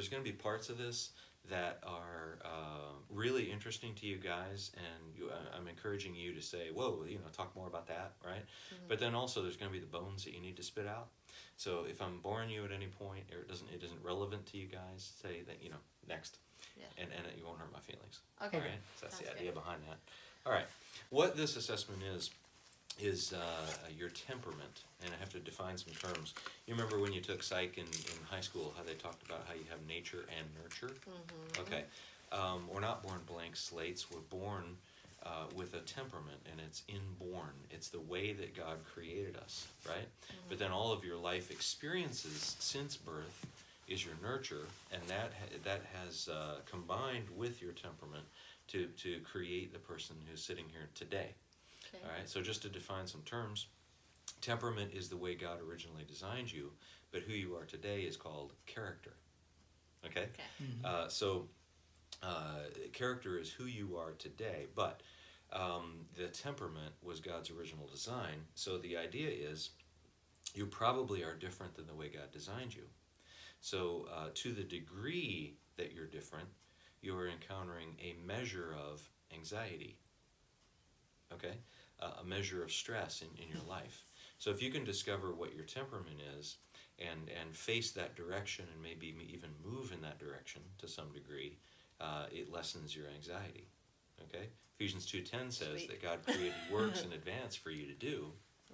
There's going to be parts of this that are really interesting to you guys, and I'm encouraging you to say, "Whoa, talk more about that," right? Mm-hmm. But then also, there's going to be the bones that you need to spit out. So if I'm boring you at any point, or it isn't relevant to you guys, say that next, Yeah. and it, you won't hurt my feelings. Okay. All right, so that's Sounds the idea good. behind that. All right, what this assessment is your temperament, and I have to define some terms. You remember when you took psych in high school, how they talked about how you have nature and nurture? Mm-hmm. Okay. We're not born blank slates. We're born with a temperament, and it's inborn. It's the way that God created us, right? Mm-hmm. But then all of your life experiences since birth is your nurture, and that has combined with your temperament to create the person who's sitting here today. Okay. All right, so just to define some terms, temperament is the way God originally designed you, but who you are today is called character. Okay? Okay. So character is who you are today, but the temperament was God's original design. So the idea is you probably are different than the way God designed you. So to the degree that you're different, you are encountering a measure of anxiety. Okay? A measure of stress in your life. So if you can discover what your temperament is and face that direction and maybe even move in that direction to some degree, it lessens your anxiety. Okay? Ephesians 2:10 says Sweet. that God created works in advance for you to do,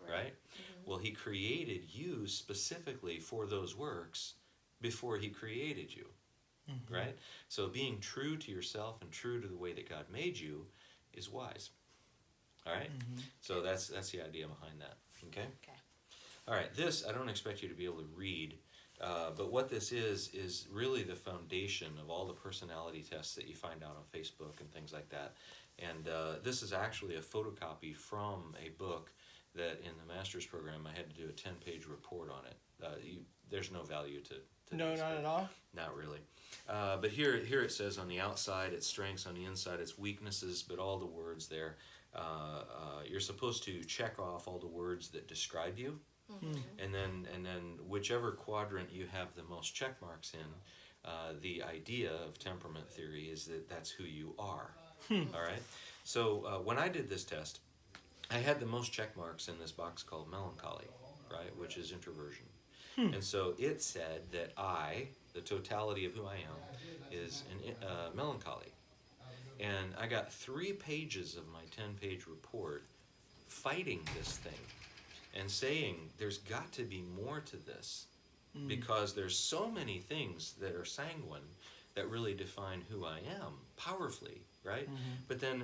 right? Mm-hmm. Well, he created you specifically for those works before he created you, right? So being true to yourself and true to the way that God made you is wise. All right? So that's the idea behind that. Okay? Okay. All right. This, I don't expect you to be able to read, but what this is really the foundation of all the personality tests that you find out on Facebook and things like that. And this is actually a photocopy from a book that in the master's program I had to do a 10-page report on it. There's no value to No, this, not but at all. not really. But here it says on the outside its strengths, on the inside its weaknesses, but all the words there. You're supposed to check off all the words that describe you, and then whichever quadrant you have the most check marks in, the idea of temperament theory is that that's who you are. All right. So when I did this test, I had the most check marks in this box called melancholy, right, which is introversion. And so it said that the totality of who I am, is melancholy. And I got 3 pages of my 10-page report fighting this thing and saying there's got to be more to this because there's so many things that are sanguine that really define who I am powerfully, right? But then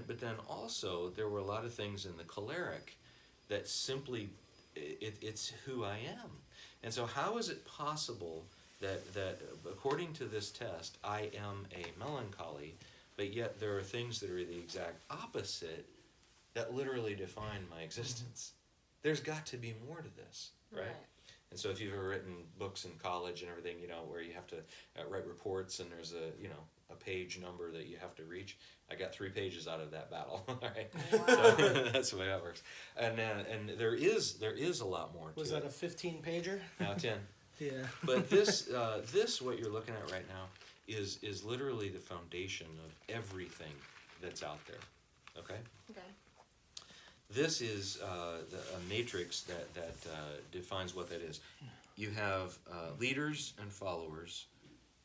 also there were a lot of things in the choleric that simply it's who I am. And so how is it possible that according to this test I am a melancholy, but yet there are things that are the exact opposite that literally define my existence? There's got to be more to this, right? And so if you've ever written books in college and everything, where you have to write reports and there's a page number that you have to reach, I got 3 pages out of that battle. All right, Wow. so that's the way that works. And there is a lot more. Was to that it. a 15-pager? Now 10. Yeah. But this what you're looking at right now is literally the foundation of everything that's out there. Okay. Okay. This is a matrix that defines what that is. You have leaders and followers,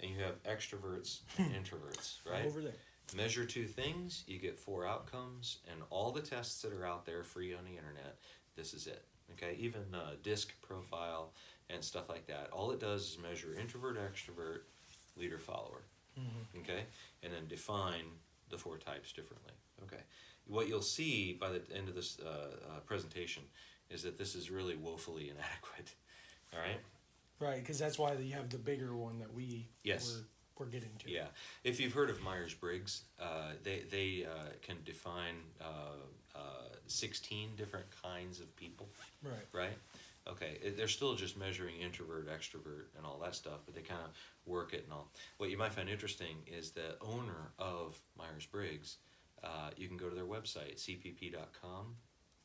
and you have extroverts and introverts, right? Over there. Measure 2 things, you get 4 outcomes, and all the tests that are out there free on the internet, this is it. Okay, even DISC profile and stuff like that. All it does is measure introvert, extrovert, leader, follower. Okay, and then define the 4 types differently. Okay, what you'll see by the end of this presentation is that this is really woefully inadequate. All right. Right, because that's why you have the bigger one that Yes. we're getting to. Yeah, if you've heard of Myers-Briggs, they can define 16 different kinds of people. Right. Right? Okay, they're still just measuring introvert, extrovert, and all that stuff, but they kind of work it and all. What you might find interesting is the owner of Myers-Briggs, you can go to their website, cpp.com,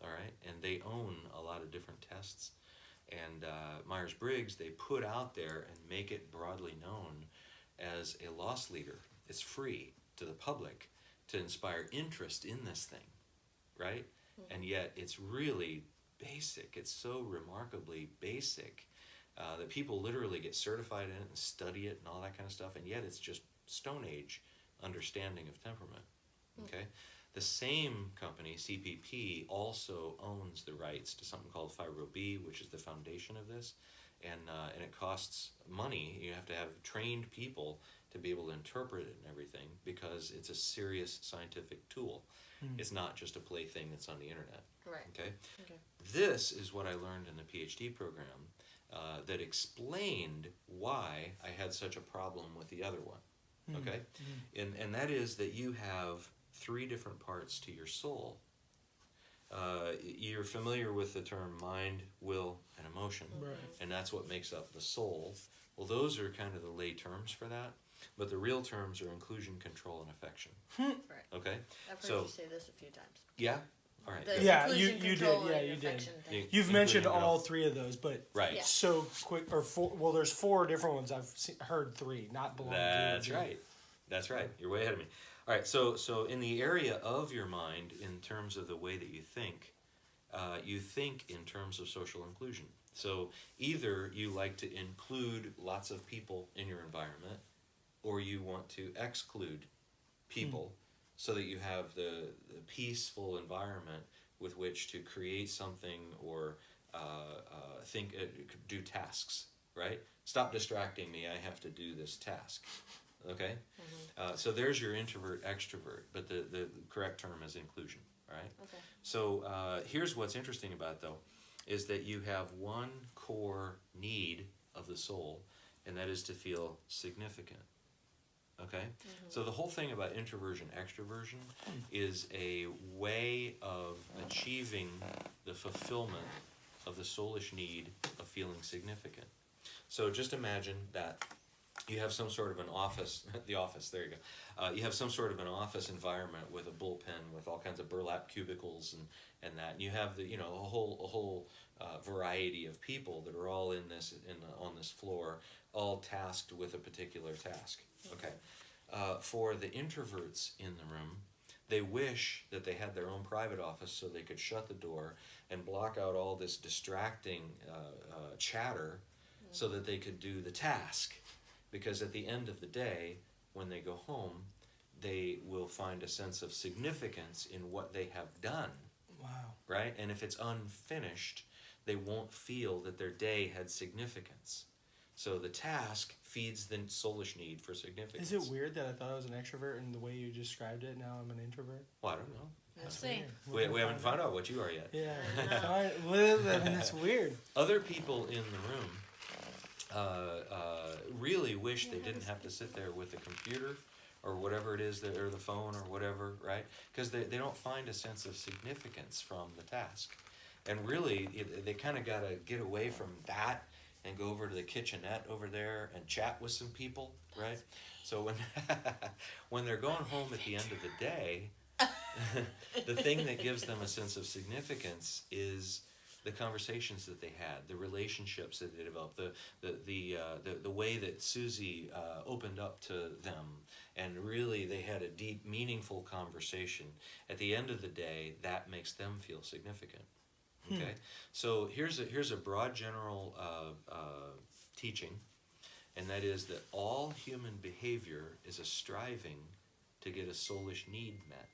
all right, and they own a lot of different tests. And Myers-Briggs, they put out there and make it broadly known as a loss leader. It's free to the public to inspire interest in this thing, right? And yet it's really basic. It's so remarkably basic that people literally get certified in it and study it and all that kind of stuff, and yet it's just Stone Age understanding of temperament. Okay? The same company, CPP, also owns the rights to something called Fibro-B, which is the foundation of this, and it costs money. You have to have trained people to be able to interpret it and everything, because it's a serious scientific tool. It's not just a plaything that's on the internet. Right. Okay? Okay. This is what I learned in the PhD program that explained why I had such a problem with the other one. Okay? And that is that you have 3 different parts to your soul. You're familiar with the term mind, will, and emotion. Right. And that's what makes up the soul. Well, those are kind of the lay terms for that. But the real terms are inclusion, control, and affection. Right. Okay? I've heard So- you say this a few times. Yeah? All right. The good. Yeah, inclusion, you did, control, yeah, and you did. affection thing. You've Including mentioned real- all 3 of those, but Right. Yeah. so quick, or 4, well, there's 4 different ones. I've heard 3, not belong to That's you. right. That's right. You're way ahead of me. All right. So in the area of your mind, in terms of the way that you think in terms of social inclusion. So either you like to include lots of people in your environment, or you want to exclude people so that you have the peaceful environment with which to create something or do tasks, right? Stop distracting me, I have to do this task. Okay? So there's your introvert, extrovert, but the correct term is inclusion, right? Okay. So here's what's interesting about it, though, is that you have one core need of the soul, and that is to feel significant. Okay? So the whole thing about introversion, extroversion is a way of achieving the fulfillment of the soulish need of feeling significant. So just imagine that you have some sort of an office, the office, there you go. You have some sort of an office environment with a bullpen with all kinds of burlap cubicles and that. And you have a whole variety of people that are all on this floor, all tasked with a particular task. Okay. For the introverts in the room, they wish that they had their own private office so they could shut the door and block out all this distracting chatter so that they could do the task. Because at the end of the day, when they go home, they will find a sense of significance in what they have done. Wow. Right? And if it's unfinished, they won't feel that their day had significance. So the task feeds the soulish need for significance. Is it weird that I thought I was an extrovert, and the way you described it, now I'm an introvert? Well, I don't know. Let's see. We haven't found out what you are yet. Yeah, I know. fine. Well, I mean, that's weird. Other people in the room really wish they didn't have to sit there with a computer or whatever it is, or the phone or whatever, right? Because they don't find a sense of significance from the task. And really, they kind of got to get away from that and go over to the kitchenette over there and chat with some people, right? So when they're going home at the end of the day, the thing that gives them a sense of significance is the conversations that they had, the relationships that they developed, the way that Susie opened up to them, and really they had a deep, meaningful conversation. At the end of the day, that makes them feel significant. Okay, so here's a broad general teaching, and that is that all human behavior is a striving to get a soulish need met.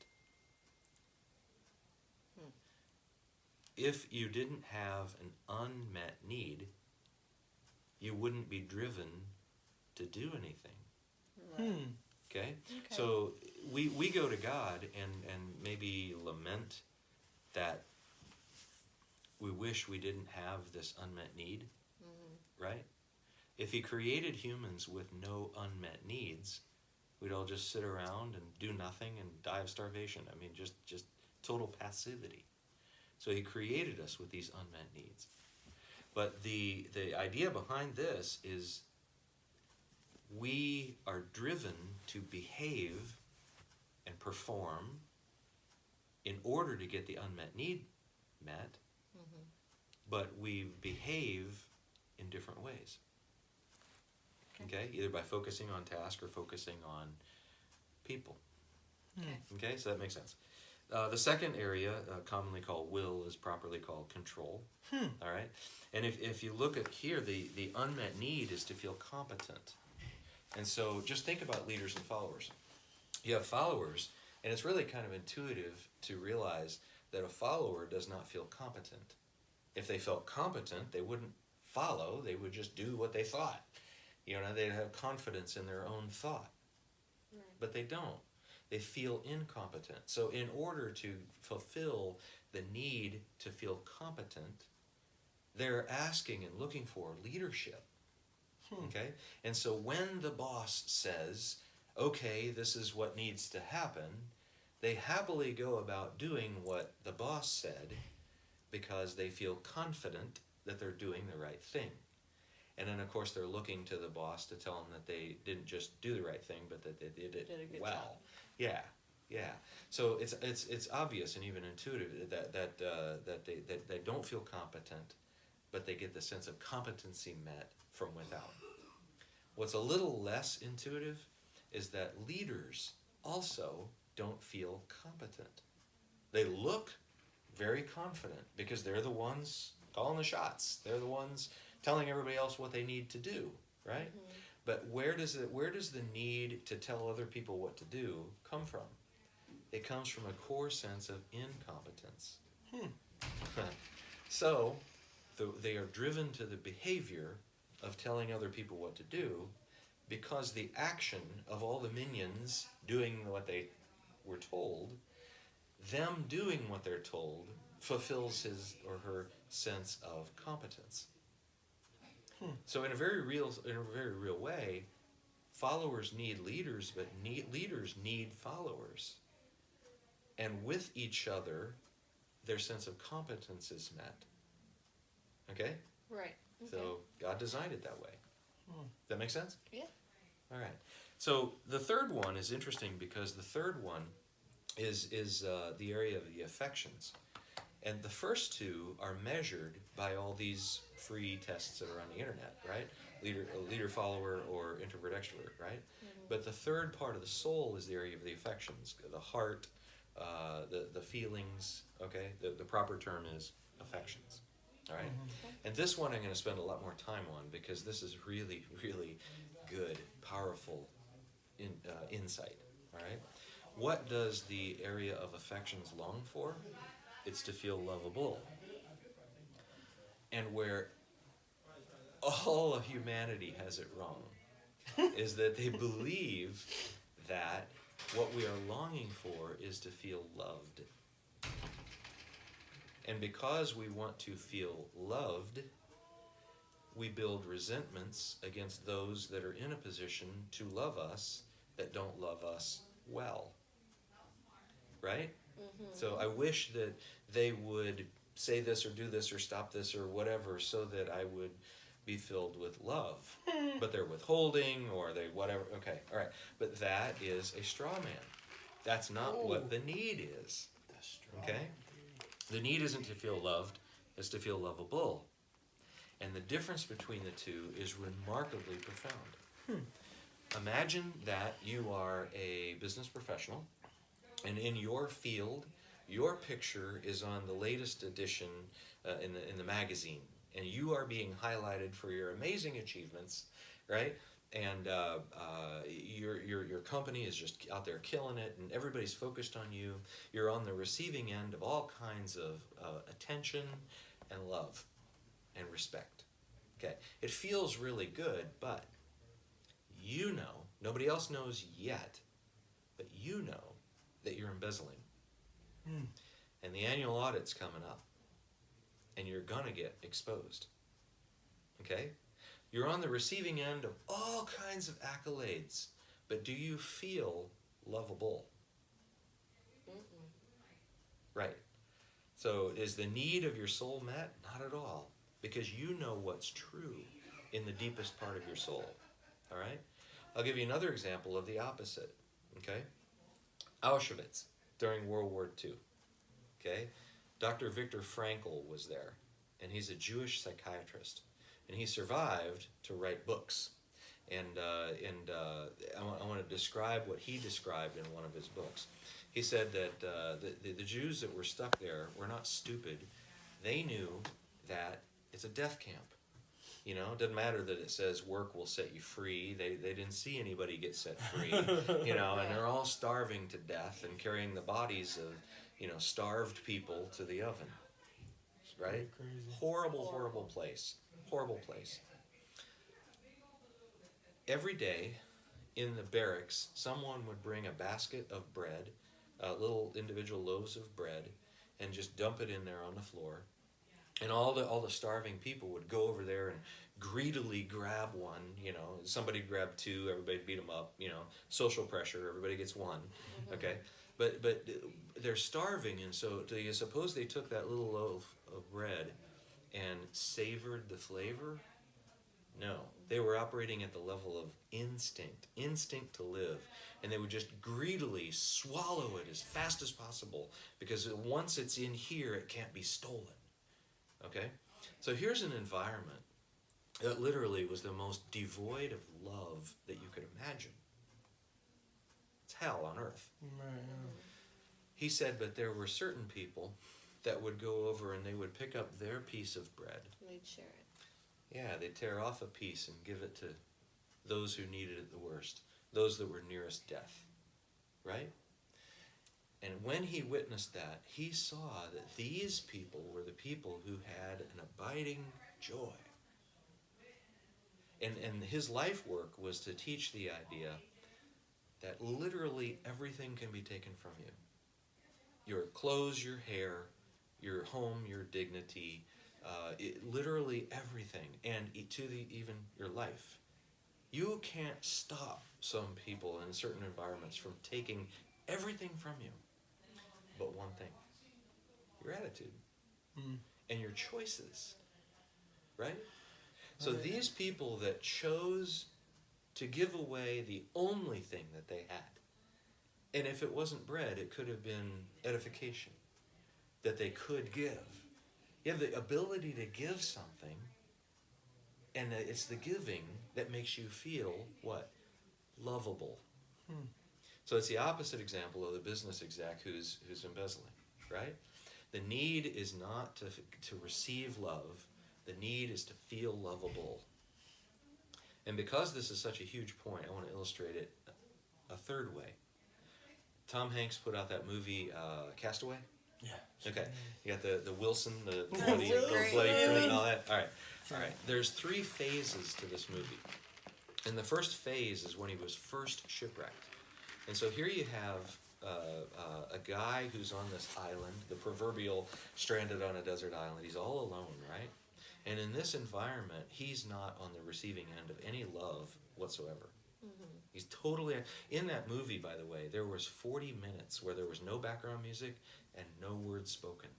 If you didn't have an unmet need, you wouldn't be driven to do anything. Okay? So we go to God and maybe lament that we wish we didn't have this unmet need, right? If he created humans with no unmet needs, we'd all just sit around and do nothing and die of starvation. I mean, just total passivity. So he created us with these unmet needs. But the idea behind this is we are driven to behave and perform in order to get the unmet need met, but we behave in different ways. Okay, either by focusing on task or focusing on people. Okay. Okay, so that makes sense. The second area, commonly called will, is properly called control. All right, and if you look at here, the unmet need is to feel competent. And so just think about leaders and followers. You have followers, and it's really kind of intuitive to realize that a follower does not feel competent. If they felt competent, they wouldn't follow, they would just do what they thought. They'd have confidence in their own thought. Right. But they don't. They feel incompetent. So in order to fulfill the need to feel competent, they're asking and looking for leadership. Okay? And so when the boss says, okay, this is what needs to happen, they happily go about doing what the boss said because they feel confident that they're doing the right thing. And then, of course, they're looking to the boss to tell them that they didn't just do the right thing, but that they did it Did a good well. job. Yeah. So it's obvious and even intuitive that they don't feel competent, but they get the sense of competency met from without. What's a little less intuitive is that leaders also don't feel competent. They look very confident because they're the ones calling the shots. They're the ones telling everybody else what they need to do, right? Mm-hmm. But where does the need to tell other people what to do come from? It comes from a core sense of incompetence. So they are driven to the behavior of telling other people what to do because the action of all the minions doing what they were told, them doing what they're told, fulfills his or her sense of competence. So in a very real way, followers need leaders, but leaders need followers. And with each other, their sense of competence is met. Okay? Right. Okay. So God designed it that way. Does that make sense? Yeah. All right. So the third one is interesting because the third one is the area of the affections. And the first two are measured by all these free tests that are on the internet, right? Leader, follower, or introvert, extrovert, right? Mm-hmm. But the third part of the soul is the area of the affections, the heart, the feelings, okay? The proper term is affections, all right? And this one I'm going to spend a lot more time on because this is really, really good, powerful insight, all right? What does the area of affections long for? It's to feel lovable. And where all of humanity has it wrong is that they believe that what we are longing for is to feel loved. And because we want to feel loved, we build resentments against those that are in a position to love us that don't love us well. Right? Mm-hmm. So I wish that they would say this or do this or stop this or whatever so that I would be filled with love. But they're withholding or they whatever. Okay, all right. But that is a straw man. That's not what the need is. Okay? The need isn't to feel loved, it's to feel lovable. And the difference between the two is remarkably profound. Imagine that you are a business professional, and in your field, your picture is on the latest edition in the magazine, and you are being highlighted for your amazing achievements, right? And your company is just out there killing it, and everybody's focused on you. You're on the receiving end of all kinds of attention and love and respect. Okay, it feels really good, but you know, nobody else knows yet, but you know that you're embezzling. And the annual audit's coming up, and you're gonna get exposed. Okay? You're on the receiving end of all kinds of accolades, but do you feel lovable? Mm-mm. Right. So is the need of your soul met? Not at all, because you know what's true in the deepest part of your soul. All right? I'll give you another example of the opposite. Okay? Auschwitz during World War II. Okay? Dr. Viktor Frankl was there, and he's a Jewish psychiatrist. And he survived to write books. I want to describe what he described in one of his books. He said that the Jews that were stuck there were not stupid. They knew that it's a death camp. You know, it doesn't matter that it says work will set you free. They didn't see anybody get set free. You know, and they're all starving to death and carrying the bodies of, you know, starved people to the oven. Right? Crazy. Horrible place. Horrible place. Every day in the barracks, someone would bring a basket of bread, little individual loaves of bread, and just dump it in there on the floor. And all the starving people would go over there and greedily grab one. You know, somebody grabbed two, everybody beat them up. You know, social pressure, everybody gets one. Okay, but they're starving, and so do you suppose they took that little loaf of bread and savored the flavor? No, they were operating at the level of instinct to live, and they would just greedily swallow it as fast as possible, because once it's in here, it can't be stolen. Okay? So here's an environment that literally was the most devoid of love that you could imagine. It's hell on earth. Right, yeah. He said, but there were certain people that would go over and they would pick up their piece of bread. We'd share it. Yeah, they'd tear off a piece and give it to those who needed it the worst, those that were nearest death. Right? And when he witnessed that, he saw that these people were the people who had an abiding joy. And his life work was to teach the idea that literally everything can be taken from you. Your clothes, your hair, your home, your dignity, literally everything, and even your life. You can't stop some people in certain environments from taking everything from you. But one thing, your attitude and your choices, right? So these people that chose to give away the only thing that they had, and if it wasn't bread, it could have been edification that they could give. You have the ability to give something, and it's the giving that makes you feel what? Lovable. So it's the opposite example of the business exec who's embezzling, right? The need is not to receive love. The need is to feel lovable. And because this is such a huge point, I want to illustrate it a third way. Tom Hanks put out that movie, Castaway. Yeah. Okay, you got the Wilson, the That's bloody, a the great bloody print movie. and all that. All right. There's 3 phases to this movie. And the first phase is when he was first shipwrecked. And so here you have a guy who's on this island, the proverbial stranded on a desert island. He's all alone, right? And in this environment, he's not on the receiving end of any love whatsoever. He's totally... In that movie, by the way, there was 40 minutes where there was no background music and no words spoken.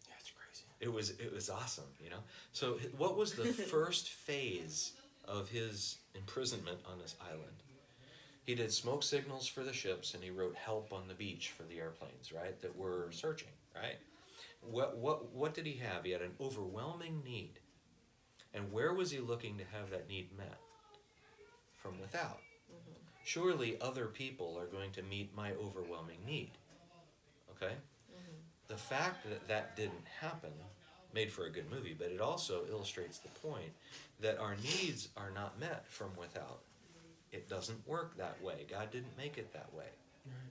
That's crazy. It was awesome, you know? So what was the first phase of his imprisonment on this island? He did smoke signals for the ships, and he wrote help on the beach for the airplanes, right, that were searching, right? What did he have? He had an overwhelming need. And where was he looking to have that need met? From without. Surely other people are going to meet my overwhelming need. Okay? The fact that that didn't happen made for a good movie, but it also illustrates the point that our needs are not met from without. It doesn't work that way. God didn't make it that way.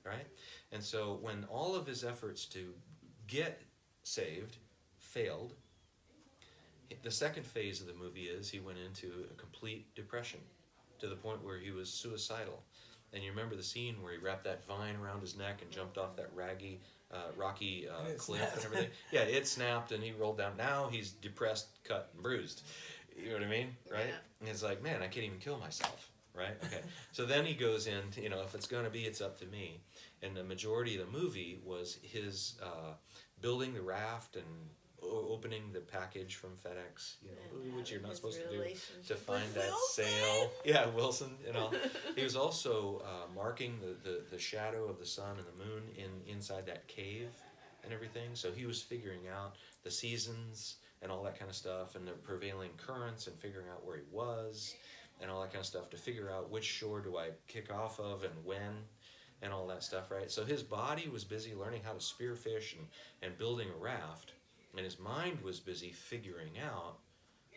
Right? And so when all of his efforts to get saved failed, the second phase of the movie is he went into a complete depression to the point where he was suicidal. And you remember the scene where he wrapped that vine around his neck and jumped off that rocky cliff and everything. Yeah, it snapped and he rolled down. Now he's depressed, cut, and bruised. You know what I mean? Right? Yeah. And he's like, man, I can't even kill myself. Right? Okay. So then he goes in, if it's going to be, it's up to me. And the majority of the movie was his building the raft and opening the package from FedEx, which you're not His supposed to do, relationship to find with that Wilson. sail. Yeah, Wilson, He was also marking the shadow of the sun and the moon inside that cave and everything. So he was figuring out the seasons and all that kind of stuff and the prevailing currents and figuring out where he was. and all that kind of stuff to figure out which shore do I kick off of and when and all that stuff, right? So his body was busy learning how to spearfish and building a raft, and his mind was busy figuring out,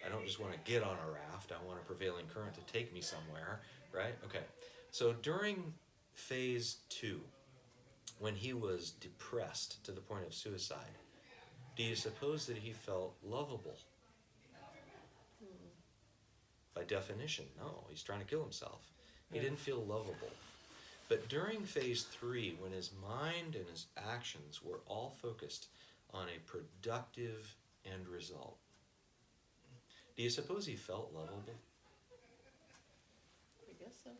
I don't just want to get on a raft, I want a prevailing current to take me somewhere, right? Okay, so during phase 2, when he was depressed to the point of suicide, do you suppose that he felt lovable? By definition, no. He's trying to kill himself. He didn't feel lovable. But during phase 3, when his mind and his actions were all focused on a productive end result, do you suppose he felt lovable? I guess so.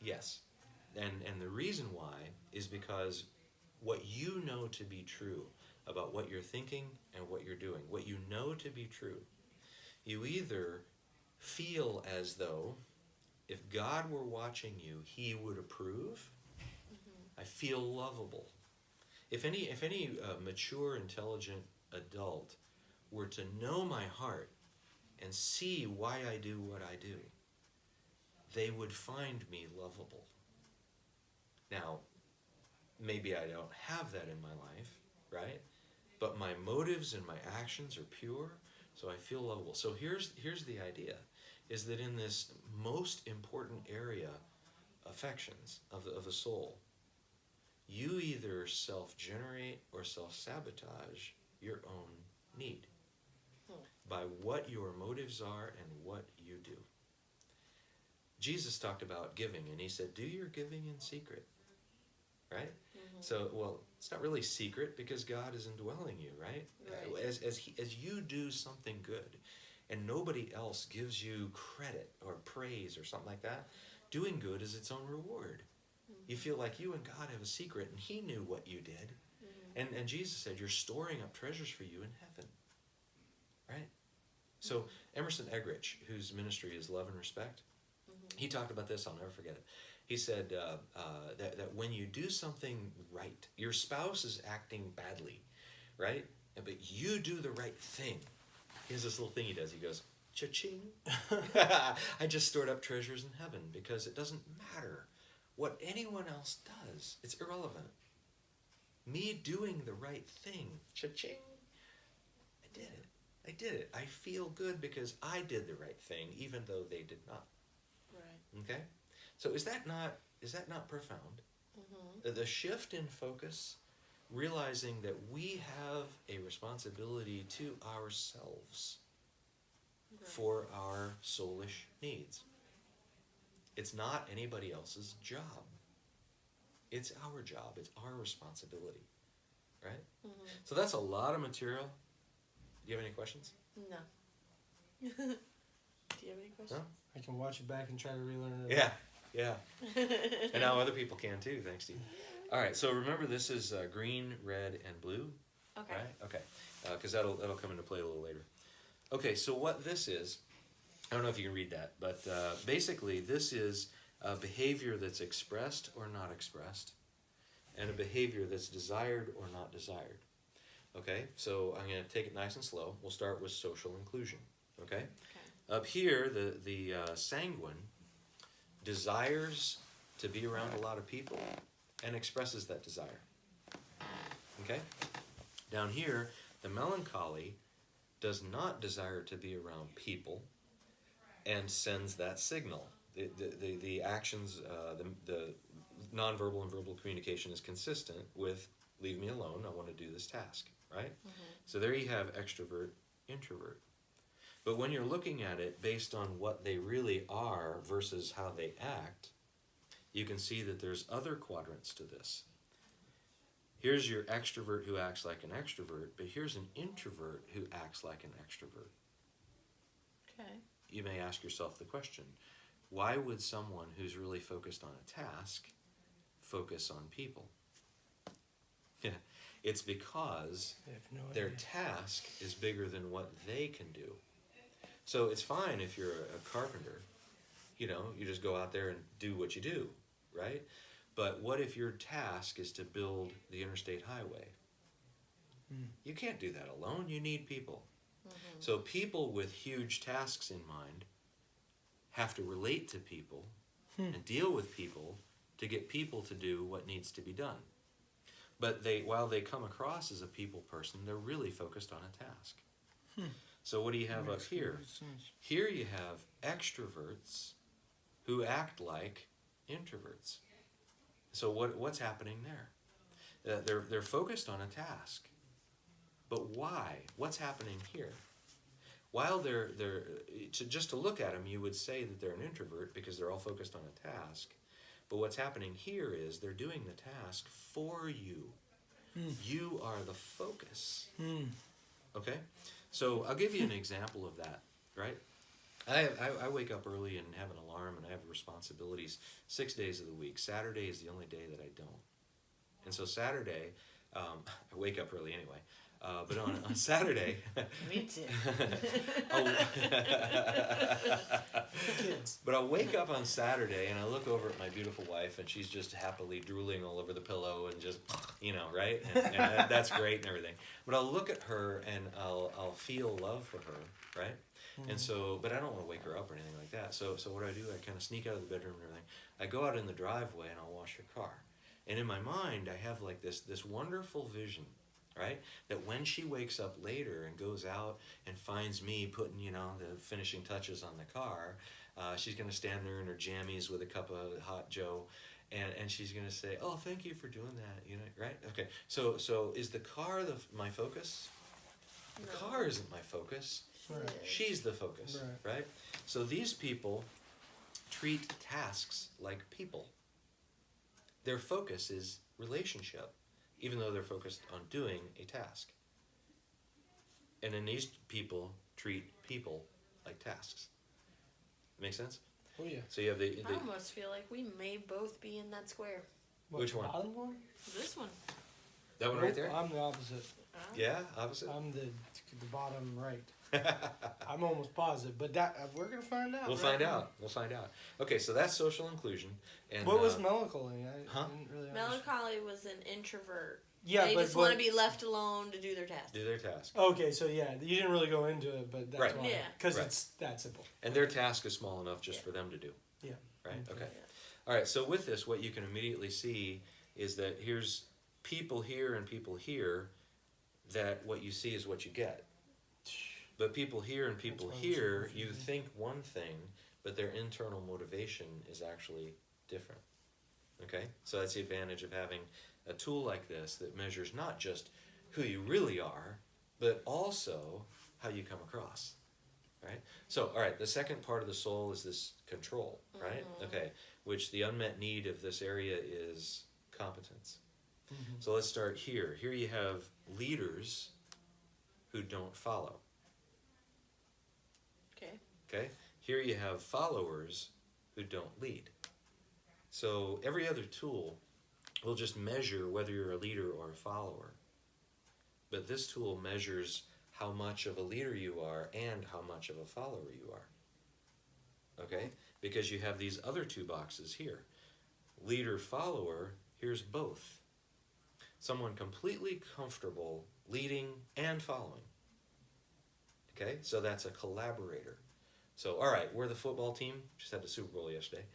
Yes. And the reason why is because what you know to be true about what you're thinking and what you're doing, what you know to be true, you either feel as though if God were watching you, he would approve. I feel lovable. If any mature, intelligent adult were to know my heart and see why I do what I do, they would find me lovable. Now, maybe I don't have that in my life, right? But my motives and my actions are pure, so I feel lovable. So here's the idea, is that in this most important area, affections of the soul, you either self-generate or self-sabotage your own need by what your motives are and what you do. Jesus talked about giving, and he said, do your giving in secret, right? So, well, it's not really secret because God is indwelling you, right? As you do something good and nobody else gives you credit or praise or something like that, doing good is its own reward. You feel like you and God have a secret, and he knew what you did. And Jesus said, you're storing up treasures for you in heaven, right? So Emerson Eggerichs, whose ministry is Love and Respect, he talked about this, I'll never forget it. He said that when you do something right, your spouse is acting badly, right? But you do the right thing. He has this little thing he does. He goes, cha-ching. I just stored up treasures in heaven, because it doesn't matter what anyone else does. It's irrelevant. Me doing the right thing, cha-ching, I did it. I feel good because I did the right thing, even though they did not. Right. Okay? So is that not profound? The shift in focus, realizing that we have a responsibility to ourselves for our soulish needs. It's not anybody else's job. It's our job. It's our responsibility. Right? So that's a lot of material. Do you have any questions? No. Do you have any questions? No? I can watch it back and try to relearn it. Yeah. And now other people can too, thanks to you. All right, so remember this is green, red, and blue. Okay. Right? Okay. Because that'll come into play a little later. Okay, so what this is, I don't know if you can read that, but basically this is a behavior that's expressed or not expressed, and a behavior that's desired or not desired. Okay, so I'm going to take it nice and slow. We'll start with social inclusion. Okay? Up here, the sanguine desires to be around a lot of people and expresses that desire. Okay? Down here, the melancholy does not desire to be around people and sends that signal. The actions, the nonverbal and verbal communication is consistent with leave me alone, I want to do this task, right? So there you have extrovert, introvert. But when you're looking at it based on what they really are versus how they act, you can see that there's other quadrants to this. Here's your extrovert who acts like an extrovert, but here's an introvert who acts like an extrovert. Okay. You may ask yourself the question, why would someone who's really focused on a task focus on people? It's because I have no their idea. task is bigger than what they can do. So it's fine if you're a carpenter, you just go out there and do what you do, right? But what if your task is to build the interstate highway? You can't do that alone. You need people. So people with huge tasks in mind have to relate to people and deal with people to get people to do what needs to be done. But while they come across as a people person, they're really focused on a task. So what do you have up here? Here you have extroverts who act like introverts. So what's happening there? They're focused on a task. But why? What's happening here? While just to look at them, you would say that they're an introvert because they're all focused on a task. But what's happening here is they're doing the task for you. You are the focus. Okay? So I'll give you an example of that, right? I wake up early and have an alarm and I have responsibilities 6 days of the week. Saturday is the only day that I don't. And so Saturday, I wake up early anyway. But on Saturday, Me too. But I'll wake up on Saturday and I look over at my beautiful wife and she's just happily drooling all over the pillow and just, right? And that's great and everything. But I'll look at her and I'll feel love for her, right? And so, but I don't want to wake her up or anything like that. So what I do, I kind of sneak out of the bedroom and everything. I go out in the driveway and I'll wash her car. And in my mind, I have like this wonderful vision, right? That when she wakes up later and goes out and finds me putting, the finishing touches on the car, she's going to stand there in her jammies with a cup of hot Joe, and she's going to say, "Oh, thank you for doing that," right? Okay, so is the car my focus? The car isn't my focus. Right. She's the focus, right? So these people treat tasks like people. Their focus is relationship, even though they're focused on doing a task. And then these people treat people like tasks. Make sense? Oh yeah. So you have the I almost feel like we may both be in that square. Which one? Bottom one? This one. that one right there? I'm the opposite. Yeah, opposite. I'm the bottom right. I'm almost positive, but we're gonna find out. We'll find out. We'll find out. Okay, so that's social inclusion. And What was melancholy? I didn't really understand. Melancholy was an introvert. Yeah, they but just want to be left alone to do their task. do their task? Okay, so yeah, you didn't really go into it, but that's Right. why. Yeah. Because Right. it's that simple. And their task is small enough just for them to do. Yeah. Right? Okay. Yeah. All right, so with this, what you can immediately see is that here's people here and people here, that what you see is what you get. But people here and people That's why here, it's so you confusing. think one thing, but their internal motivation is actually different. Okay? So that's the advantage of having a tool like this that measures not just who you really are, but also how you come across. Right? So, all right, the second part of the soul is this control, right? Okay, which the unmet need of this area is competence. So let's start here. Here you have leaders who don't follow. Okay. Okay? Here you have followers who don't lead. So every other tool will just measure whether you're a leader or a follower. But this tool measures how much of a leader you are and how much of a follower you are. Okay? Because you have these other two boxes here. Leader, follower, here's both. Someone completely comfortable leading and following. Okay? So that's a collaborator. So, all right, we're the football team. Just had the Super Bowl yesterday.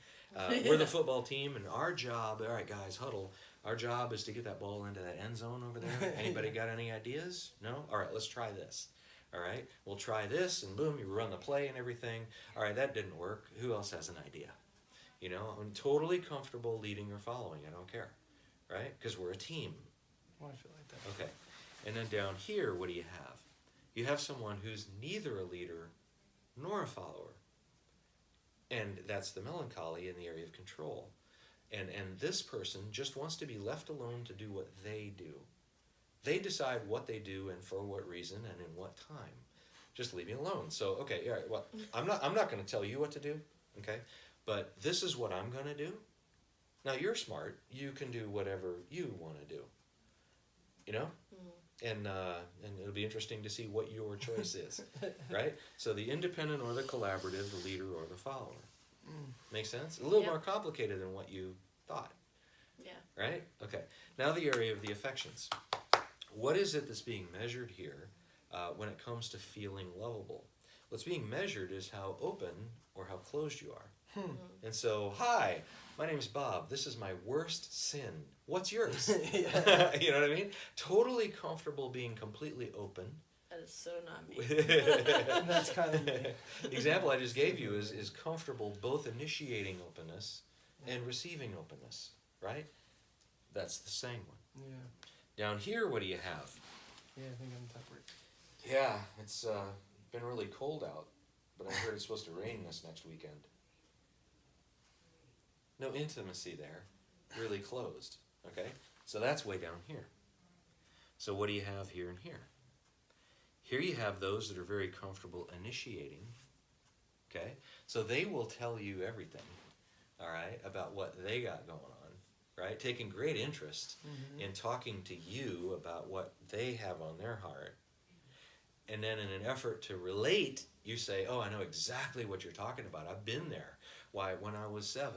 We're the football team, and our job, all right, guys, huddle. Our job is to get that ball into that end zone over there. Anybody got any ideas? No? All right, let's try this. All right, we'll try this, and boom, you run the play and everything. All right, that didn't work. Who else has an idea? I'm totally comfortable leading or following. I don't care, right? Because we're a team. Well, I feel like that. Okay, and then down here, what do you have? You have someone who's neither a leader nor a follower. And that's the melancholy in the area of control. And this person just wants to be left alone to do what they do. They decide what they do and for what reason and in what time. Just leave me alone. So, okay, all right, well, I'm not going to tell you what to do, okay? But this is what I'm going to do. Now, you're smart. You can do whatever you want to do. And it'll be interesting to see what your choice is, right? So the independent or the collaborative, the leader or the follower. Make sense? A little Yep. more complicated than what you thought, Yeah. right? Okay. Now the area of the affections. What is it that's being measured here when it comes to feeling lovable? What's being measured is how open or how closed you are. And so, hi, my name is Bob. This is my worst sin. What's yours? Yeah. You know what I mean? Totally comfortable being completely open. That is so not me. That's kind of me. The example I just gave you is comfortable both initiating openness and receiving openness, right? That's the sanguine. Yeah. Down here, what do you have? Yeah, I think I'm temperate. Yeah, it's been really cold out, but I heard it's supposed to rain this next weekend. No intimacy there, really closed, okay? So that's way down here. So what do you have here and here? Here you have those that are very comfortable initiating, okay? So they will tell you everything, all right, about what they got going on, right? Taking great interest in talking to you about what they have on their heart. And then in an effort to relate, you say, oh, I know exactly what you're talking about. I've been there. Why, when I was 7,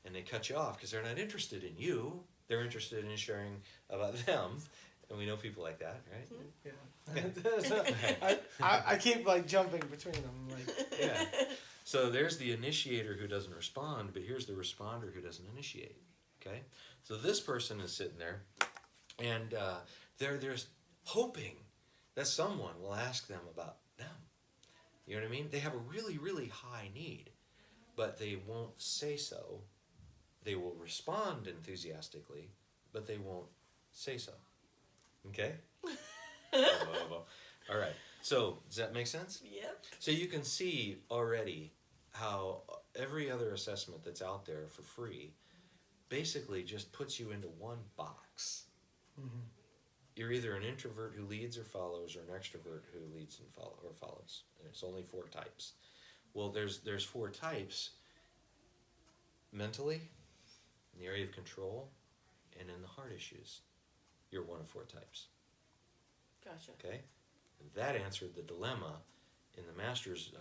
and they cut you off because they're not interested in you. They're interested in sharing about them. And we know people like that, right? Yeah. So, I keep like jumping between them. Like, Yeah. So there's the initiator who doesn't respond, but here's the responder who doesn't initiate. Okay? So this person is sitting there, and they're hoping that someone will ask them about them. You know what I mean? They have a really, really high need, but they won't say so. They will respond enthusiastically, but they won't say so. Okay? All right. So, does that make sense? Yep. So you can see already how every other assessment that's out there for free basically just puts you into one box. You're either an introvert who leads or follows, or an extrovert who leads and follows. And it's only 4 types. Well, there's 4 types mentally, in the area of control, and in the heart issues. You're one of 4 types. Gotcha. Okay? And that answered the dilemma in the master's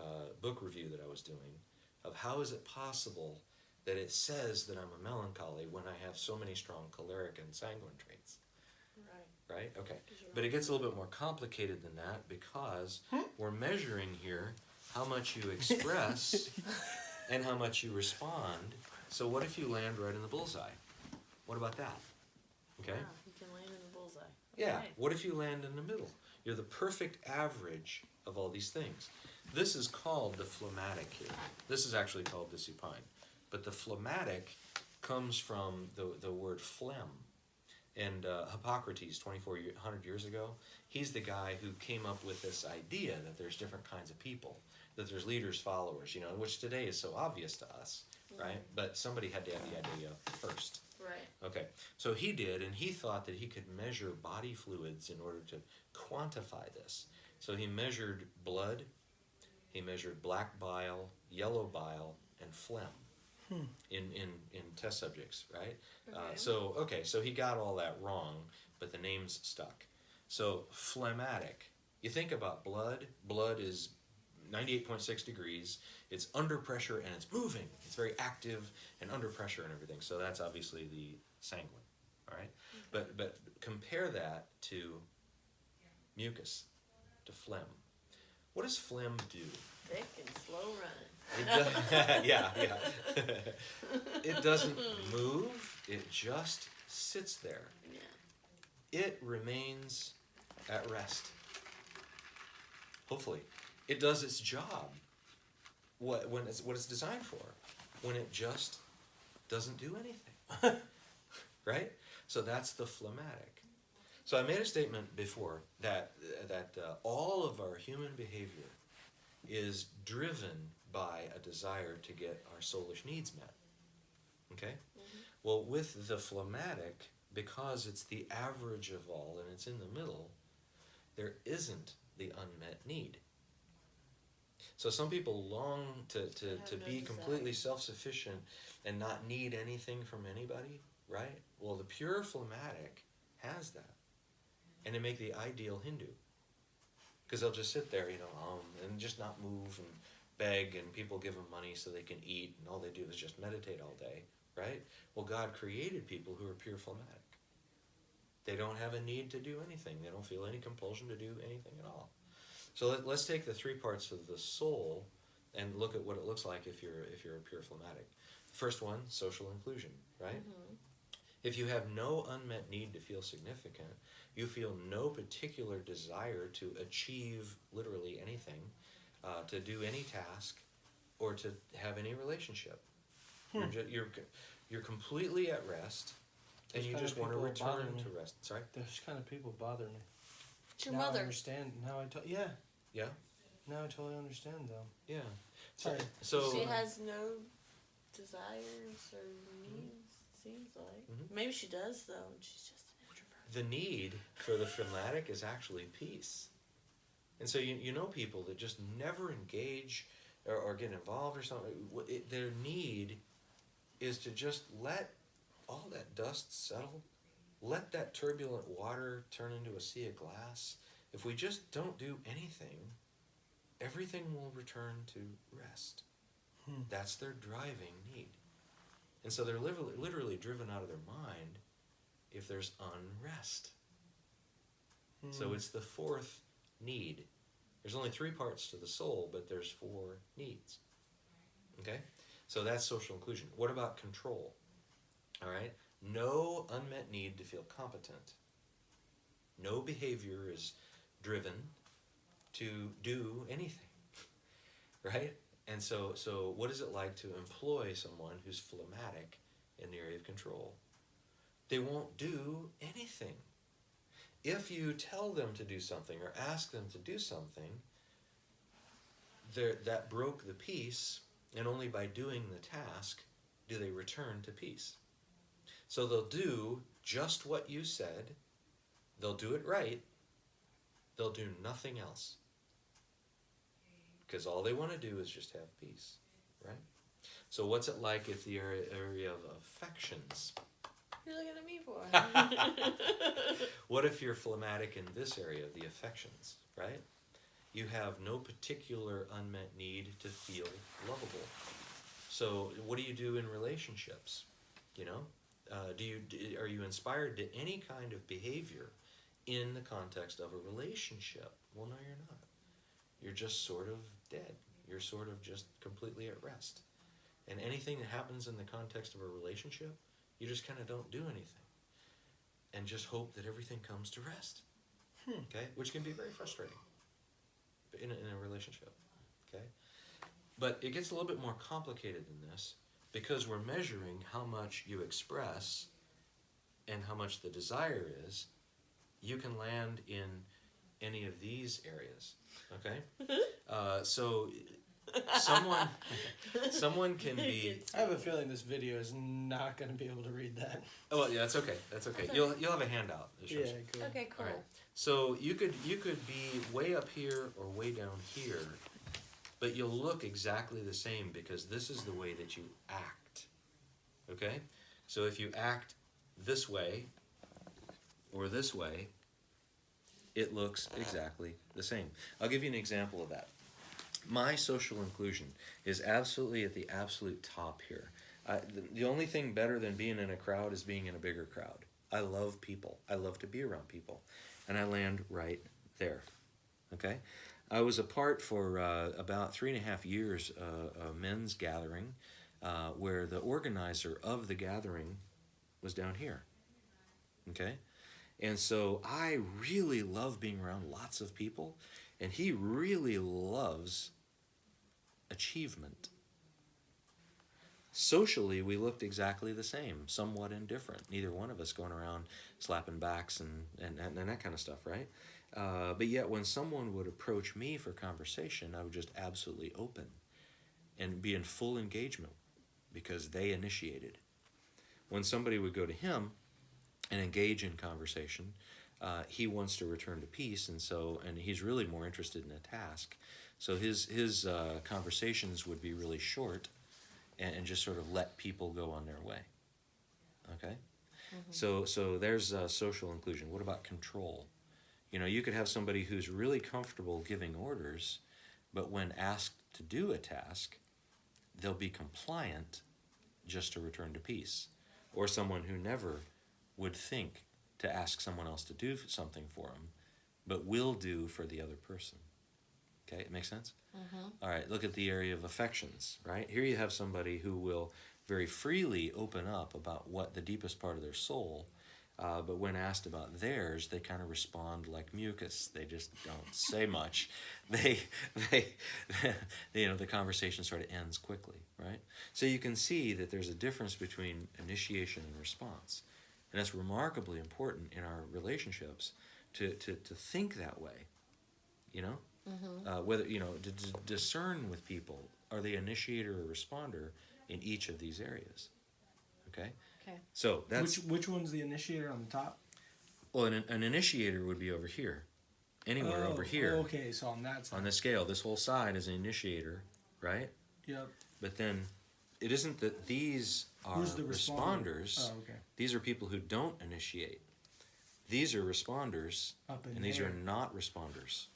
book review that I was doing of how is it possible that it says that I'm a melancholy when I have so many strong choleric and sanguine traits. Right. Right? Okay. But it gets a little bit more complicated than that because we're measuring here how much you express and how much you respond. So what if you land right in the bullseye? What about that? Okay? Wow, you can land in the bullseye. Yeah. Okay. What if you land in the middle? You're the perfect average of all these things. This is called the phlegmatic here. This is actually called the supine. But the phlegmatic comes from the word phlegm. And Hippocrates, 2,400 years ago, he's the guy who came up with this idea that there's different kinds of people, that there's leaders, followers, you know, which today is so obvious to us, right? But somebody had to have the idea first. Right. Okay, so he did, and he thought that he could measure body fluids in order to quantify this. So he measured blood, he measured black bile, yellow bile, and phlegm in test subjects, right? Okay. So he got all that wrong, but the names stuck. So phlegmatic, you think about blood is 98.6 degrees, it's under pressure and it's moving. It's very active and under pressure and everything. So that's obviously the sanguine, all right? But compare that to mucus, to phlegm. What does phlegm do? Thick and slow running. It does, yeah. It doesn't move, it just sits there. Yeah. It remains at rest. Hopefully. It does its job. What it's designed for. When it just doesn't do anything. Right? So that's the phlegmatic. So I made a statement before that all of our human behavior is driven by a desire to get our soulish needs met. Okay? Well, with the phlegmatic, because it's the average of all and it's in the middle, there isn't the unmet need. So some people long to be completely self-sufficient and not need anything from anybody, right? Well, the pure phlegmatic has that. And they make the ideal Hindu. Because they'll just sit there, and just not move and beg, and people give them money so they can eat, and all they do is just meditate all day, right? Well, God created people who are pure phlegmatic. They don't have a need to do anything. They don't feel any compulsion to do anything at all. So let's take the 3 parts of the soul And look at what it looks like if you're a pure phlegmatic. First one, social inclusion, right? If you have no unmet need to feel significant, you feel no particular desire to achieve literally anything, to do any task, or to have any relationship. You're completely at rest, and Those you kind just of want to people bother return me. to rest. Sorry? Those kind of people bother me. It's your Now I mother. understand. Yeah. Yeah? Now I totally understand though. Yeah. Sorry. So She has no desires or needs, seems like. Maybe she does, though, and she's just an introvert. the need for the phlegmatic is actually peace. And so you know people that just never engage or get involved or something. Their need is to just let all that dust settle, let that turbulent water turn into a sea of glass. If we just don't do anything, everything will return to rest. That's their driving need. And so they're literally driven out of their mind if there's unrest. So it's the fourth need. There's only 3 parts to the soul, but there's 4 needs. Okay? So that's social inclusion. What about control? All right? No unmet need to feel competent. No behavior is driven to do anything. Right? And so what is it like to employ someone who's phlegmatic in the area of control? They won't do anything. If you tell them to do something or ask them to do something, that broke the peace, and only by doing the task do they return to peace. So they'll do just what you said, they'll do it right, they'll do nothing else. Because all they want to do is just have peace, right? So what's it like if the area of affections? What are you looking at me for? What if you're phlegmatic in this area, the affections, right? You have no particular unmet need to feel lovable. So what do you do in relationships? You know, are you inspired to any kind of behavior in the context of a relationship? Well, no, you're not. You're just sort of dead. You're sort of just completely at rest. And anything that happens in the context of a relationship, you just kind of don't do anything. And just hope that everything comes to rest. Okay? Which can be very frustrating in a relationship. Okay? But it gets a little bit more complicated than this, because we're measuring how much you express and how much the desire is. You can land in any of these areas. Okay? So someone can be. I have a feeling this video is not going to be able to read that. Oh yeah, that's okay. That's okay. You'll have a handout that shows. Yeah, cool. Okay, cool. All right. So you could be way up here or way down here, but you'll look exactly the same, because this is the way that you act. Okay? So if you act this way or this way, it looks exactly the same. I'll give you an example of that. My social inclusion is absolutely at the absolute top here. The only thing better than being in a crowd is being in a bigger crowd. I love people. I love to be around people. And I land right there. Okay? I was a part for about 3.5 years a men's gathering where the organizer of the gathering was down here. Okay? And so I really love being around lots of people, and he really loves achievement. Socially, we looked exactly the same, somewhat indifferent. Neither one of us going around slapping backs and that kind of stuff, right? But yet when someone would approach me for conversation, I would just absolutely open and be in full engagement because they initiated. When somebody would go to him and engage in conversation, he wants to return to peace, and he's really more interested in a task. So his conversations would be really short and just sort of let people go on their way. Okay? Mm-hmm. So there's social inclusion. What about control? You know, you could have somebody who's really comfortable giving orders, but when asked to do a task, they'll be compliant just to return to peace. Or someone who never would think to ask someone else to do something for them, but will do for the other person. Okay, it makes sense? All right, look at the area of affections, right? Here you have somebody who will very freely open up about what the deepest part of their soul, but when asked about theirs, they kind of respond like mucus. They just don't say much. They, the conversation sort of ends quickly, right? So you can see that there's a difference between initiation and response. And that's remarkably important in our relationships to think that way, you know? Whether, to discern with people, are they initiator or responder in each of these areas? Okay? Okay. So that's... Which one's the initiator on the top? Well, an initiator would be over here. Anywhere over here. Okay, so on that side. On the scale, this whole side is an initiator, right? Yep. But then it isn't that these are Who's the responders. Oh, okay. These are people who don't initiate. These are responders, Up in and these there. are not responders.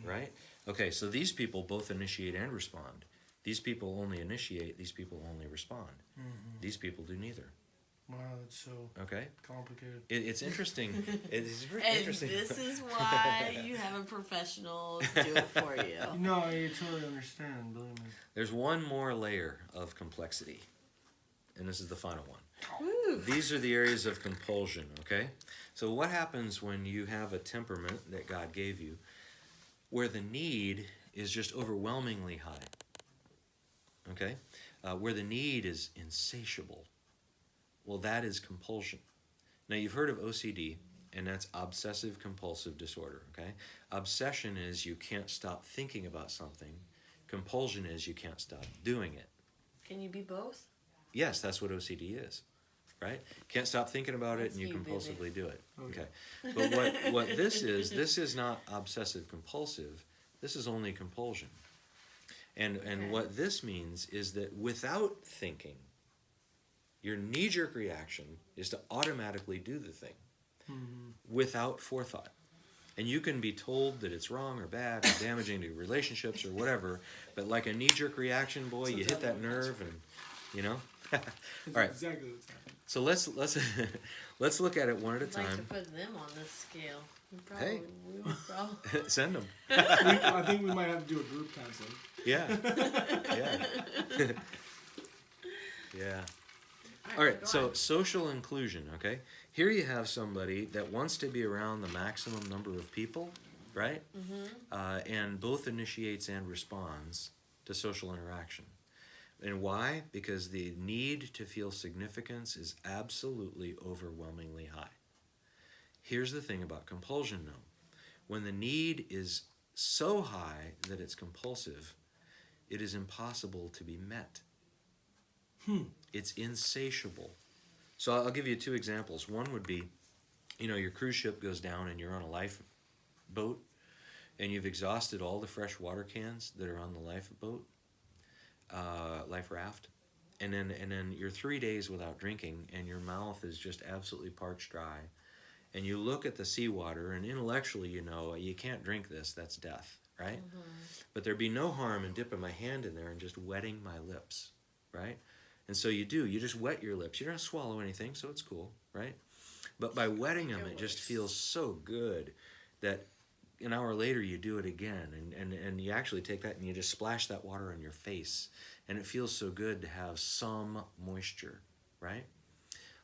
Right? Okay, so these people both initiate and respond. These people only initiate, these people only respond. These people do neither. Wow, that's so Okay? complicated. It's interesting. It's very And interesting. this is why you have a professional do it for you. No, I totally understand, believe me. There's one more layer of complexity, and this is the final one. Woo. These are the areas of compulsion, okay? So what happens when you have a temperament that God gave you where the need is just overwhelmingly high, okay? Where the need is insatiable. Well, that is compulsion. Now, you've heard of OCD, and that's obsessive compulsive disorder, okay? Obsession is you can't stop thinking about something. Compulsion is you can't stop doing it. Can you be both? Yes, that's what OCD is, right? Can't stop thinking about it, and you That's you, compulsively do it. Okay. Okay. But what this is not obsessive compulsive. This is only compulsion. And Okay. what this means is that without thinking, your knee-jerk reaction is to automatically do the thing without forethought. And you can be told that it's wrong or bad or damaging to your relationships or whatever, but like a knee-jerk reaction, boy, you hit that nerve and, All right. Exactly what's happening. So let's look at it one at a I'd like to time. put them on this scale. Hey. We would probably. Send them. I think we might have to do a group counseling. Yeah. Yeah. Yeah. All right, go so on. social inclusion, okay? Here you have somebody that wants to be around the maximum number of people, right? And both initiates and responds to social interaction. And why? Because the need to feel significance is absolutely overwhelmingly high. Here's the thing about compulsion, though. When the need is so high that it's compulsive, it is impossible to be met. It's insatiable. So I'll give you two examples. One would be, your cruise ship goes down and you're on a lifeboat and you've exhausted all the fresh water cans that are on the lifeboat, life raft. And then you're 3 days without drinking and your mouth is just absolutely parched dry. And you look at the seawater and intellectually you can't drink this, that's death, right? But there'd be no harm in dipping my hand in there and just wetting my lips, right? And so you just wet your lips. You don't swallow anything, so it's cool, right? But by wetting them, it just feels so good that an hour later you do it again. And you actually take that and you just splash that water on your face. And it feels so good to have some moisture, right?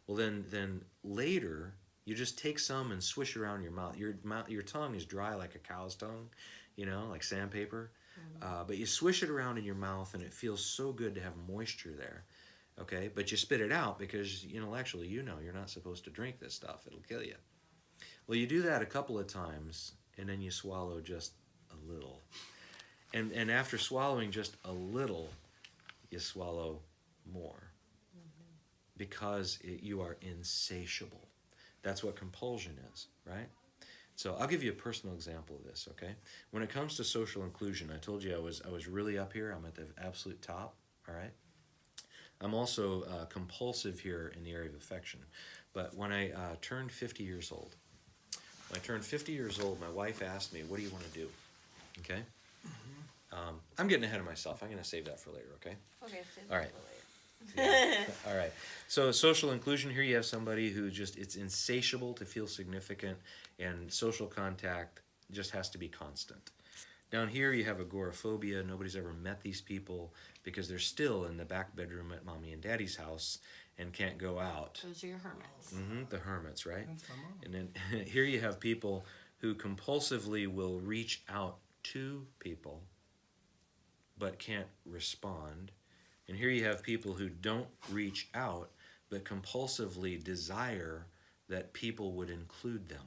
Well, then later, you just take some and swish it around your mouth. Your tongue is dry like a cow's tongue, like sandpaper. But you swish it around in your mouth and it feels so good to have moisture there. Okay, but you spit it out because intellectually you're not supposed to drink this stuff. It'll kill you. Well, you do that a couple of times and then you swallow just a little. And after swallowing just a little, you swallow more. Because you are insatiable. That's what compulsion is, right? So I'll give you a personal example of this, okay? When it comes to social inclusion, I told you I was really up here. I'm at the absolute top, all right? I'm also compulsive here in the area of affection. But when I turned 50 years old, my wife asked me, what do you want to do? Okay? I'm getting ahead of myself. I'm going to save that for later, okay? Okay, All right. Yeah. All right. So social inclusion, here you have somebody who it's insatiable to feel significant, and social contact just has to be constant. Down here you have agoraphobia. Nobody's ever met these people because they're still in the back bedroom at mommy and daddy's house and can't go out. Those are your hermits. The hermits, right? That's my mom. And then here you have people who compulsively will reach out to people but can't respond. And here you have people who don't reach out but compulsively desire that people would include them.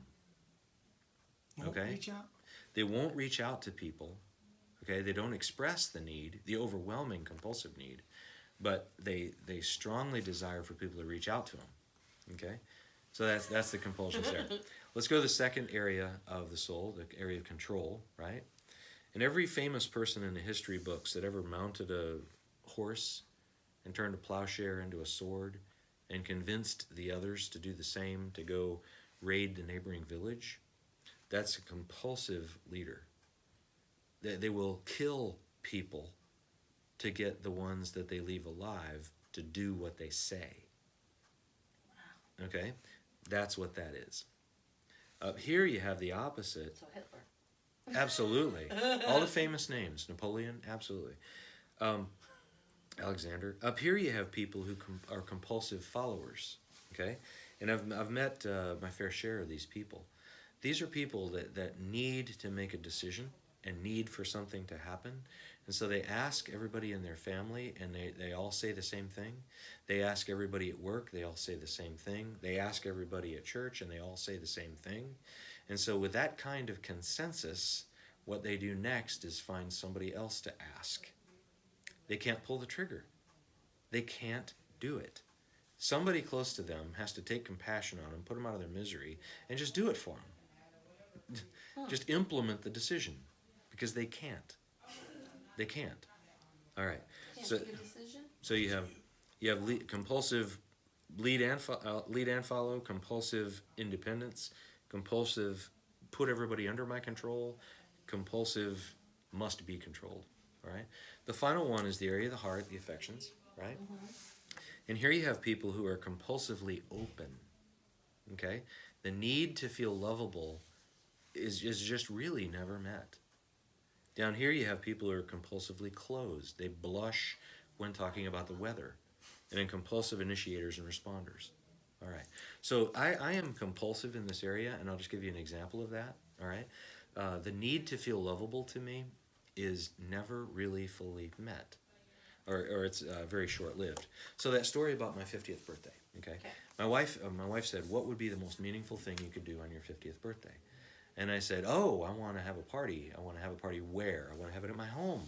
Won't Okay? reach out. They won't reach out to people. Okay? They don't express the need, the overwhelming compulsive need, but they strongly desire for people to reach out to them. Okay? So that's the compulsions there. Let's go to the second area of the soul, the area of control, right? And every famous person in the history books that ever mounted a horse and turned a plowshare into a sword and convinced the others to do the same, to go raid the neighboring village, that's a compulsive leader. They will kill people to get the ones that they leave alive to do what they say. Okay? That's what that is. Up here you have the opposite. So Hitler. Absolutely. All the famous names. Napoleon, absolutely. Alexander. Up here you have people who are compulsive followers. Okay? And I've met my fair share of these people. These are people that need to make a decision and need for something to happen. And so they ask everybody in their family, and they all say the same thing. They ask everybody at work, they all say the same thing. They ask everybody at church, and they all say the same thing. And so with that kind of consensus, what they do next is find somebody else to ask. They can't pull the trigger. They can't do it. Somebody close to them has to take compassion on them, put them out of their misery, and just do it for them. Just implement the decision, because they can't. They can't. All right. Can't So, make a decision? so you have compulsive lead and follow, compulsive independence, compulsive put everybody under my control, compulsive must be controlled. All right. The final one is the area of the heart, the affections. Right. Mm-hmm. And here you have people who are compulsively open. Okay. The need to feel lovable is just really never met. Down here you have people who are compulsively closed. They blush when talking about the weather. And then compulsive initiators and responders. All right. So I am compulsive in this area, and I'll just give you an example of that. All right. The need to feel lovable to me is never really fully met. Or it's very short-lived. So that story about my 50th birthday, okay? My wife said, what would be the most meaningful thing you could do on your 50th birthday? And I said, oh, I want to have a party. I want to have a party where? I want to have it at my home,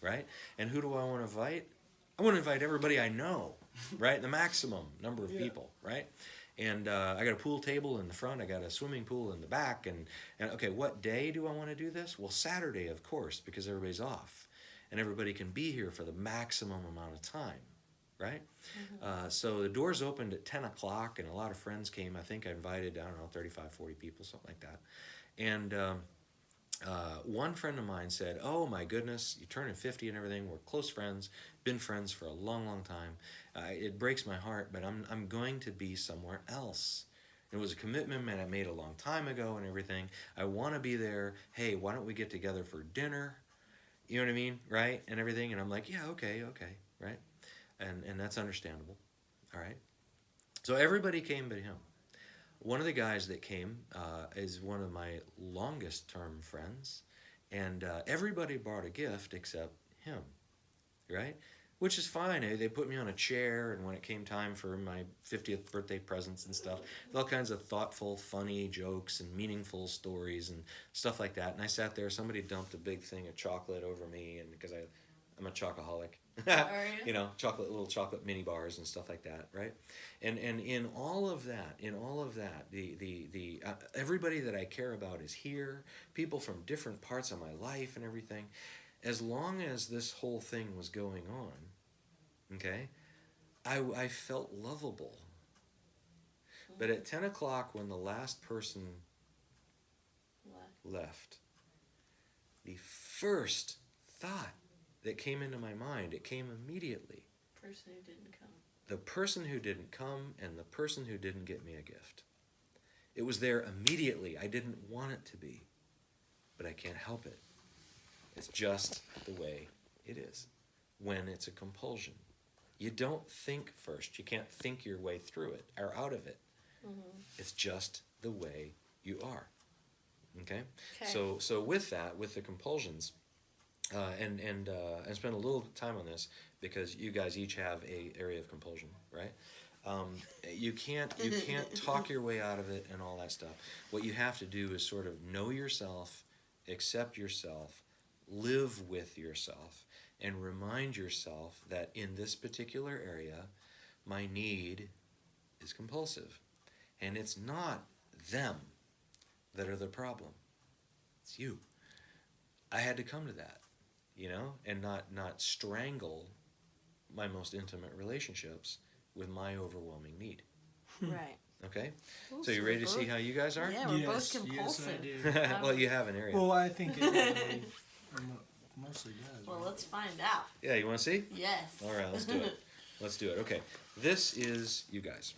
right? And who do I want to invite? I want to invite everybody I know, right? The maximum number of people, right? And I got a pool table in the front. I got a swimming pool in the back. And okay, what day do I want to do this? Well, Saturday, of course, because everybody's off. And everybody can be here for the maximum amount of time, right? Mm-hmm. So the doors opened at 10 o'clock, and a lot of friends came. I think I invited, 35, 40 people, something like that. And one friend of mine said, oh, my goodness, you're turning 50 and everything. We're close friends, been friends for a long, long time. It breaks my heart, but I'm going to be somewhere else. It was a commitment I made a long time ago and everything. I want to be there. Hey, why don't we get together for dinner? You know what I mean? Right? And everything. And I'm like, yeah, okay. Right? And that's understandable. All right? So everybody came but him. One of the guys that came is one of my longest term friends. And everybody brought a gift except him. Right? Which is fine. They put me on a chair, and when it came time for my 50th birthday presents and stuff, all kinds of thoughtful, funny jokes and meaningful stories and stuff like that. And I sat there. Somebody dumped a big thing of chocolate over me, and because I'm a chocoholic, little chocolate mini bars and stuff like that, right? And in all of that, the everybody that I care about is here. People from different parts of my life and everything. As long as this whole thing was going on, okay, I felt lovable. But at 10 o'clock, when the last person left, the first thought that came into my mind, it came immediately. Person who didn't come. The person who didn't come and the person who didn't get me a gift. It was there immediately. I didn't want it to be, but I can't help it. It's just the way it is. When it's a compulsion, you don't think first. You can't think your way through it or out of it. It's just the way you are. Okay? So with that, with the compulsions, and spend a little time on this because you guys each have a area of compulsion, right? You can't talk your way out of it and all that stuff. What you have to do is sort of know yourself, accept yourself, live with yourself, and remind yourself that in this particular area, my need is compulsive. And it's not them that are the problem. It's you. I had to come to that, and not strangle my most intimate relationships with my overwhelming need. Right. Okay? Ooh, So you ready to see how you guys are? Yeah, we're both Yes, compulsive. I do. Well, you have an area. Well, I think it mostly does. Well, right? let's find out. Yeah, you want to see? Yes. All right, let's do it. Let's do it. Okay. This is you guys.